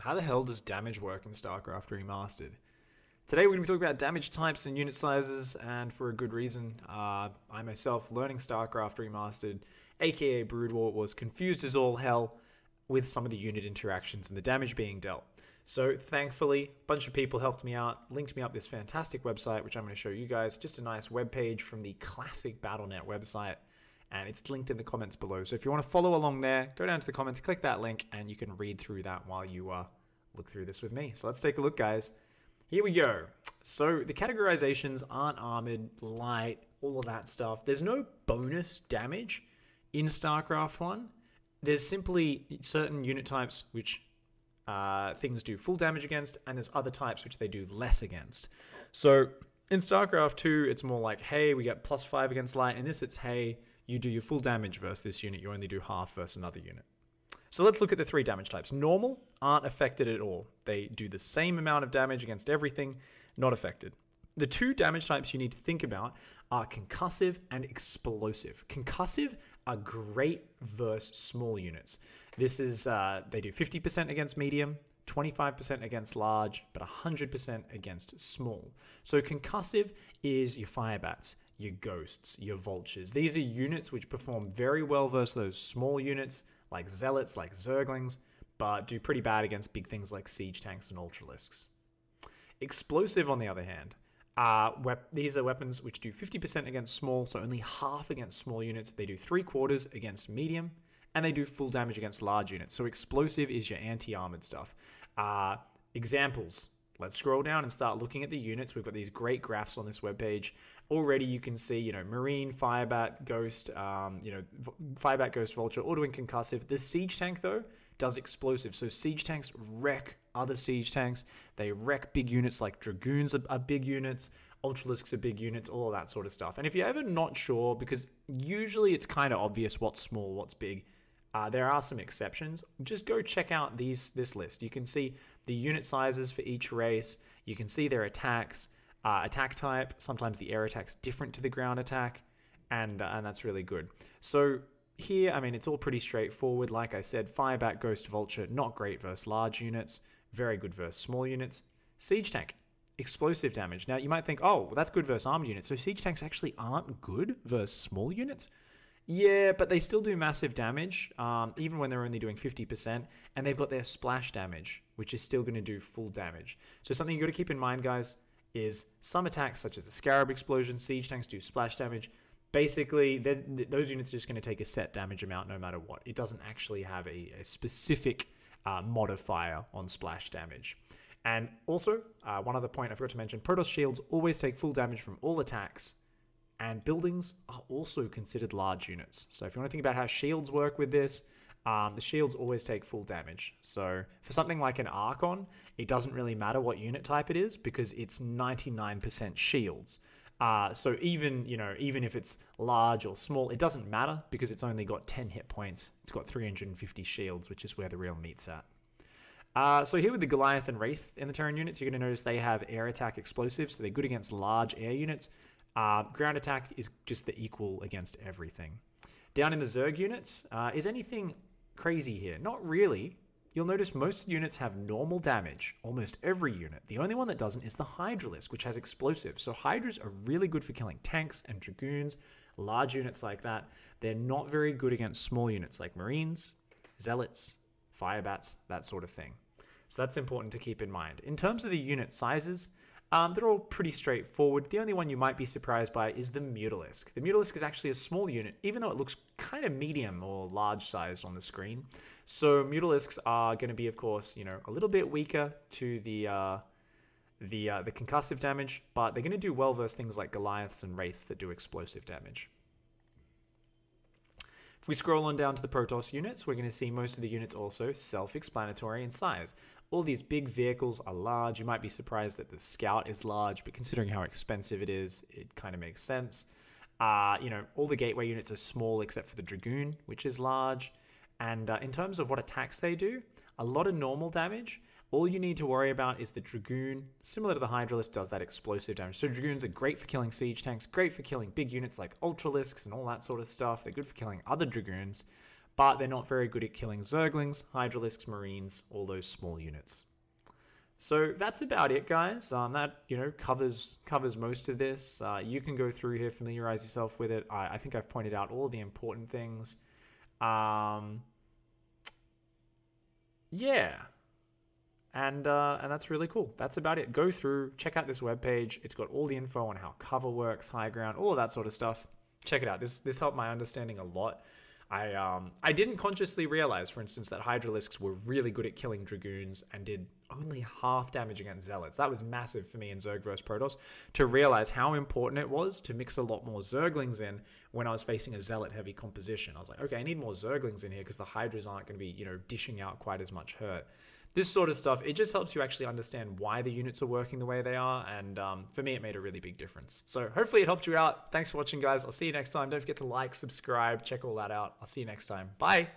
How the hell does damage work in Starcraft Remastered? Today we're going to be talking about damage types and unit sizes, and for a good reason. I myself, learning Starcraft Remastered, aka Brood War, was confused as all hell with some of the unit interactions and the damage being dealt. So thankfully, a bunch of people helped me out, linked me up this fantastic website, which I'm going to show you guys. Just a nice web page from the classic Battle.net website, and it's linked in the comments below. So if you want to follow along there, go down to the comments, click that link, and you can read through that while you look through this with me. So let's take a look, guys. Here we go. So the categorizations aren't armored, light, all of that stuff. There's no bonus damage in StarCraft 1. There's simply certain unit types which things do full damage against, and there's other types which they do less against. So in StarCraft 2, it's more like, hey, we get +5 against light. In this, it's, hey, you do your full damage versus this unit. You only do half versus another unit. So let's look at the three damage types. Normal aren't affected at all. They do the same amount of damage against everything, not affected. The two damage types you need to think about are concussive and explosive. Concussive are great versus small units. This is, they do 50% against medium, 25% against large, but 100% against small. So concussive is your firebats, your ghosts, your vultures. These are units which perform very well versus those small units, like zealots, like zerglings, but do pretty bad against big things like siege tanks and ultralisks. Explosive, on the other hand, these are weapons which do 50% against small, so only half against small units. They do 3/4 against medium, and they do full damage against large units. So explosive is your anti-armored stuff. Examples. Let's scroll down and start looking at the units. We've got these great graphs on this webpage. Already you can see, Marine, Firebat, Ghost, Firebat, Ghost, Vulture, all doing concussive. The Siege Tank, though, does explosive. So Siege Tanks wreck other Siege Tanks. They wreck big units like Dragoons are big units. Ultralisks are big units, all of that sort of stuff. And if you're ever not sure, because usually it's kind of obvious what's small, what's big, there are some exceptions. Just go check out this list. You can see the unit sizes for each race. You can see their attacks, attack type. Sometimes the air attack's different to the ground attack, and that's really good. So here, I mean, it's all pretty straightforward. Like I said, Firebat, Ghost, Vulture, not great versus large units. Very good versus small units. Siege Tank, explosive damage. Now, you might think, oh, well, that's good versus armed units. So Siege Tanks actually aren't good versus small units. Yeah, but they still do massive damage, even when they're only doing 50%, and they've got their splash damage, which is still going to do full damage. So something you got to keep in mind, guys, is some attacks, such as the Scarab Explosion, Siege Tanks do splash damage. Basically, those units are just going to take a set damage amount no matter what. It doesn't actually have a specific modifier on splash damage. And also, one other point I forgot to mention, Protoss shields always take full damage from all attacks, and buildings are also considered large units. So if you want to think about how shields work with this, the shields always take full damage. So for something like an Archon, it doesn't really matter what unit type it is because it's 99% shields. So even if it's large or small, it doesn't matter because it's only got 10 hit points. It's got 350 shields, which is where the real meat's at. So here with the Goliath and Wraith in the Terran units, you're going to notice they have air attack explosives, so they're good against large air units. Ground attack is just the equal against everything. Down in the Zerg units, is anything crazy here? Not really. You'll notice most units have normal damage, almost every unit. The only one that doesn't is the Hydralisk, which has explosives. So Hydras are really good for killing tanks and Dragoons, large units like that. They're not very good against small units like Marines, Zealots, Firebats, that sort of thing. So that's important to keep in mind. In terms of the unit sizes, they're all pretty straightforward. The only one you might be surprised by is the Mutalisk. The Mutalisk is actually a small unit, even though it looks kind of medium or large sized on the screen. So Mutalisks are going to be, of course, a little bit weaker to the concussive damage, but they're going to do well versus things like Goliaths and Wraiths that do explosive damage. If we scroll on down to the Protoss units, we're going to see most of the units also self-explanatory in size. All these big vehicles are large. You might be surprised that the Scout is large, but considering how expensive it is, it kind of makes sense. All the Gateway units are small except for the Dragoon, which is large. And in terms of what attacks they do, a lot of normal damage. All you need to worry about is the Dragoon, similar to the Hydralisk, does that explosive damage. So Dragoons are great for killing siege tanks, great for killing big units like Ultralisks and all that sort of stuff. They're good for killing other Dragoons. but they're not very good at killing Zerglings, Hydralisks, Marines, all those small units. So that's about it, guys. That, covers most of this. You can go through here, familiarize yourself with it. I think I've pointed out all the important things. Yeah. And that's really cool. That's about it. Go through, check out this webpage. It's got all the info on how cover works, high ground, all of that sort of stuff. Check it out. This helped my understanding a lot. I didn't consciously realize, for instance, that Hydralisks were really good at killing Dragoons and did only half damage against Zealots. That was massive for me in Zerg vs Protoss, to realize how important it was to mix a lot more Zerglings in when I was facing a Zealot-heavy composition. I was like, okay, I need more Zerglings in here because the Hydras aren't going to be, dishing out quite as much hurt. This sort of stuff, it just helps you actually understand why the units are working the way they are, and for me, it made a really big difference. So hopefully it helped you out. Thanks for watching, guys. I'll see you next time. Don't forget to like, subscribe, check all that out. I'll see you next time. Bye!